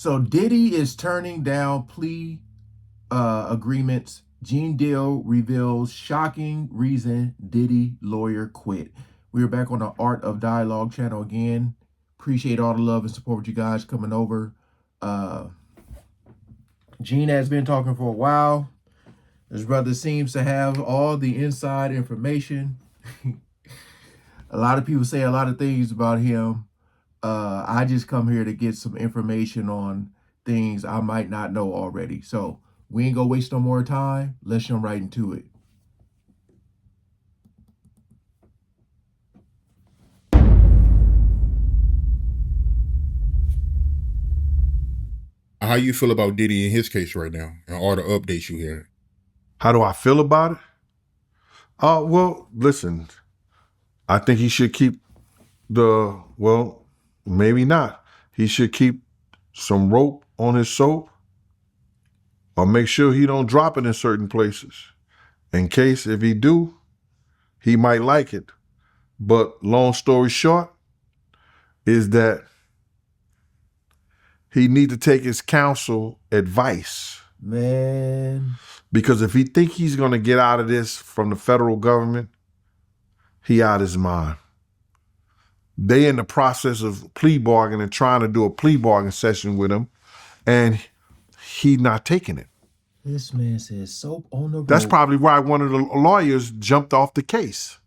So Diddy is turning down plea agreements. Gene Deal reveals shocking reason Diddy lawyer quit. We are back on the Art of Dialogue channel again. Appreciate all the love and support with you guys coming over. Gene has been talking for a while. His brother seems to have all the inside information. A lot of people say a lot of things about him. I just come here to get some information on things I might not know already. So we ain't gonna waste no more time. Let's jump right into it. How you feel about Diddy in his case right now and all the updates you hear? How do I feel about it? Well, listen, I think he should keep maybe not. He should keep some rope on his soap or make sure he don't drop it in certain places. In case if he do, he might like it. But long story short is that he need to take his counsel advice. Man. Because if he think he's going to get out of this from the federal government, he out his mind. They in the process of plea bargaining, trying to do a plea bargain session with him, and he not taking it. This man says soap on the rope. That's probably why one of the lawyers jumped off the case.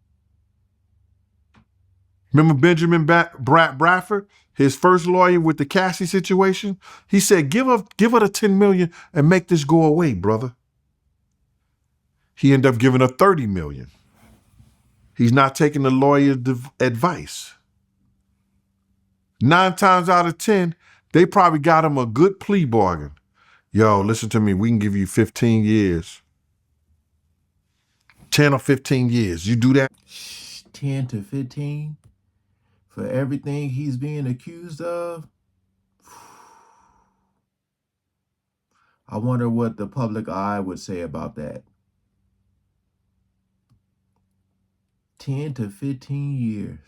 Remember Benjamin Bradford, his first lawyer with the Cassie situation? He said, give her the 10 million and make this go away, brother. He ended up giving her 30 million. He's not taking the lawyer's advice. 9 times out of 10, they probably got him a good plea bargain. Yo, listen to me, we can give you 15 years. 10 or 15 years. You do that? 10 to 15 for everything he's being accused of. I wonder what the public eye would say about that. 10 to 15 years.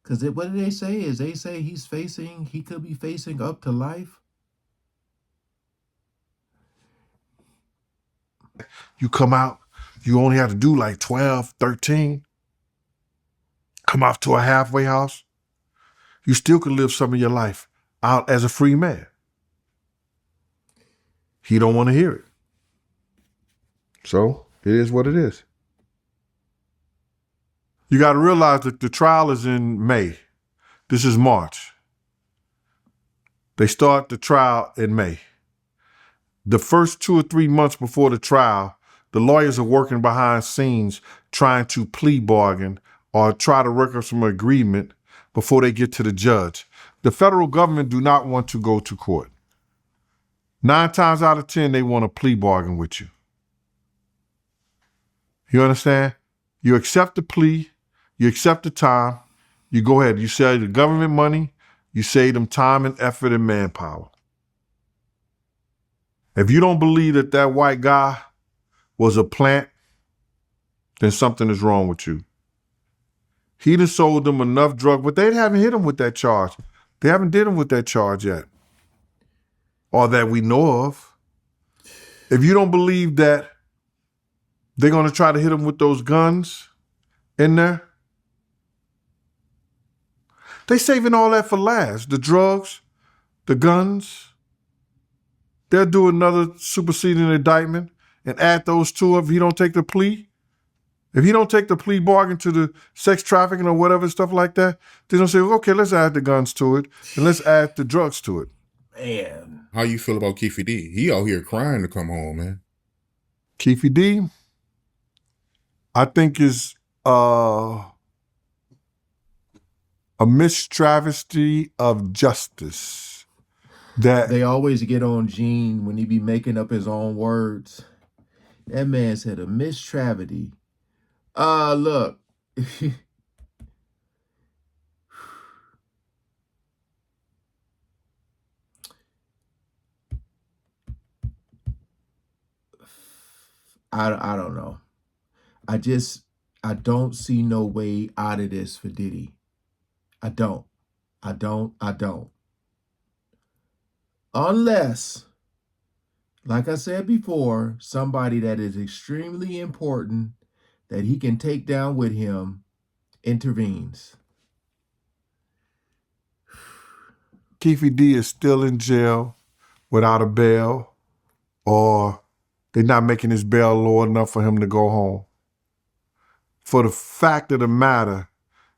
Because what do they say? Is they say he could be facing up to life. You come out, you only have to do like 12, 13. Come out to a halfway house. You still could live some of your life out as a free man. He don't want to hear it. So it is what it is. You got to realize that the trial is in May. This is March. They start the trial in May. The first 2 or 3 months before the trial, the lawyers are working behind scenes trying to plea bargain or try to work up some agreement before they get to the judge. The federal government do not want to go to court. 9 times out of 10, they want a plea bargain with you. You understand? You accept the plea, you accept the time, you go ahead, you save the government money, you save them time and effort and manpower. If you don't believe that that white guy was a plant, then something is wrong with you. He done sold them enough drug, but they haven't hit him with that charge. They haven't did him with that charge yet. Or that we know of. If you don't believe that they're going to try to hit him with those guns in there, they saving all that for last. The drugs, the guns. They'll do another superseding indictment and add those two if he don't take the plea. If he don't take the plea bargain to the sex trafficking or whatever, stuff like that, they're going to say, okay, let's add the guns to it and let's add the drugs to it. Man. How you feel about Keefe D? He out here crying to come home, man. Keefe D, I think is a mistravesty of justice. That They always get on Gene when he be making up his own words. That man said a mistravesty. Look. I don't know. I don't see no way out of this for Diddy. I don't. Unless, like I said before, somebody that is extremely important that he can take down with him intervenes. Keefe D is still in jail without a bail, or they're not making his bail low enough for him to go home. For the fact of the matter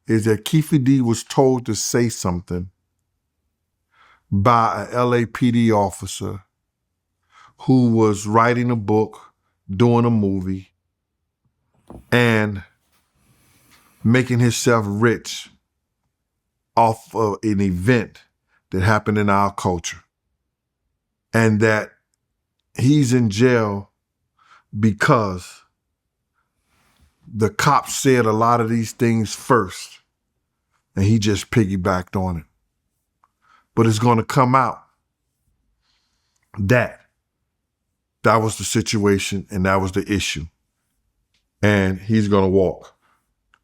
is that Keefe D was told to say something by a LAPD officer who was writing a book, doing a movie, and making himself rich off of an event that happened in our culture. And that he's in jail because the cops said a lot of these things first, and he just piggybacked on it. But it's going to come out that was the situation and that was the issue. And he's going to walk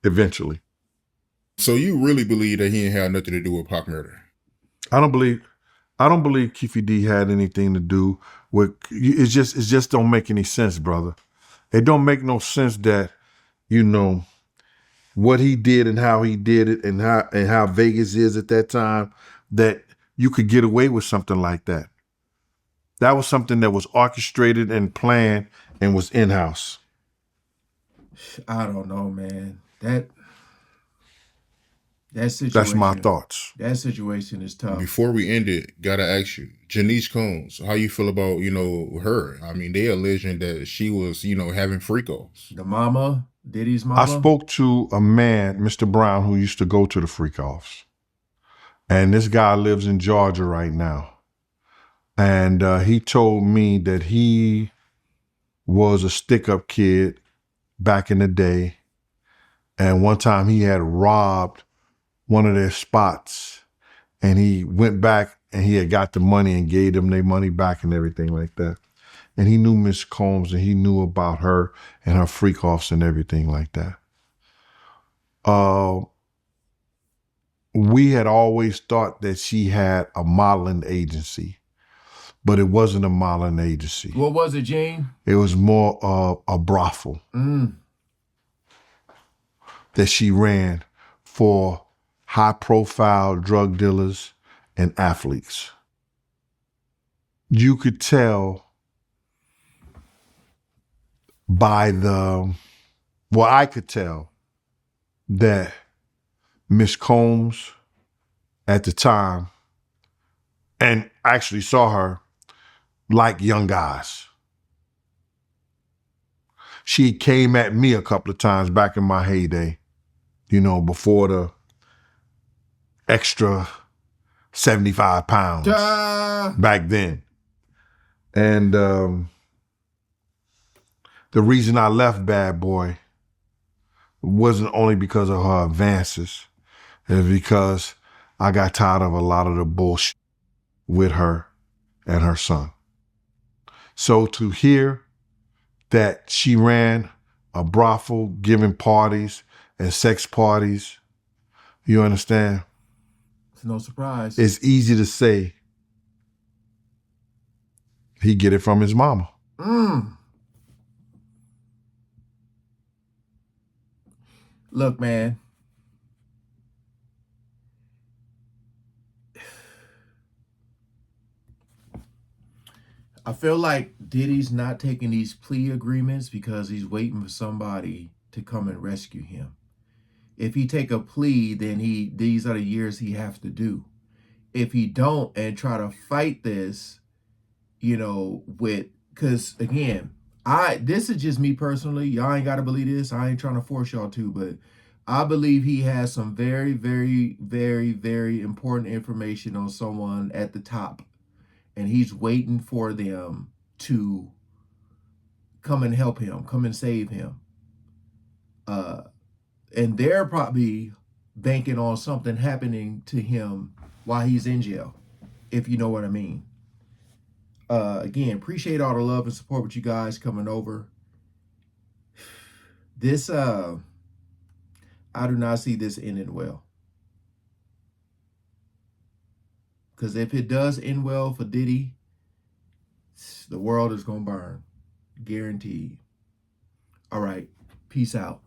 eventually. So you really believe that he ain't had nothing to do with Pac murder? I don't believe Keefe D had anything to do with it. Just don't make any sense, brother. It don't make no sense that, you know, what he did and how he did it and how Vegas is at that time, that you could get away with something like that. That was something that was orchestrated and planned and was in-house. I don't know, man. That situation. That's my thoughts. That situation is tough. Before we end it, gotta ask you, Janice Combs, how you feel about, you know, her? I mean, they alleging that she was, you know, having freak-offs. The mama, Diddy's mama. I spoke to a man, Mr. Brown, who used to go to the freak-offs. And this guy lives in Georgia right now. And he told me that he was a stick-up kid back in the day. And one time he had robbed one of their spots. And he went back and he had got the money and gave them their money back and everything like that. And he knew Miss Combs and he knew about her and her freak-offs and everything like that. We had always thought that she had a modeling agency, but it wasn't a modeling agency. What was it, Gene? It was more of a brothel that she ran for high-profile drug dealers and athletes. You could tell by I could tell that Miss Combs at the time, and actually saw her, like young guys. She came at me a couple of times back in my heyday, you know, before the extra 75 pounds back then. And the reason I left Bad Boy wasn't only because of her advances. It was because I got tired of a lot of the bullshit with her and her son. So to hear that she ran a brothel giving parties and sex parties, you understand? It's no surprise. It's easy to say he get it from his mama. Look, man. I feel like Diddy's not taking these plea agreements because he's waiting for somebody to come and rescue him. If he take a plea, then these are the years he have to do. If he don't and try to fight this, you know, because again, this is just me personally. Y'all ain't got to believe this. I ain't trying to force y'all to, but I believe he has some very, very, very, very important information on someone at the top. And he's waiting for them to come and help him, come and save him. And they're probably banking on something happening to him while he's in jail, if you know what I mean. Again, appreciate all the love and support with you guys coming over. This, I do not see this ending well. Because if it does end well for Diddy, the world is going to burn. Guaranteed. All right. Peace out.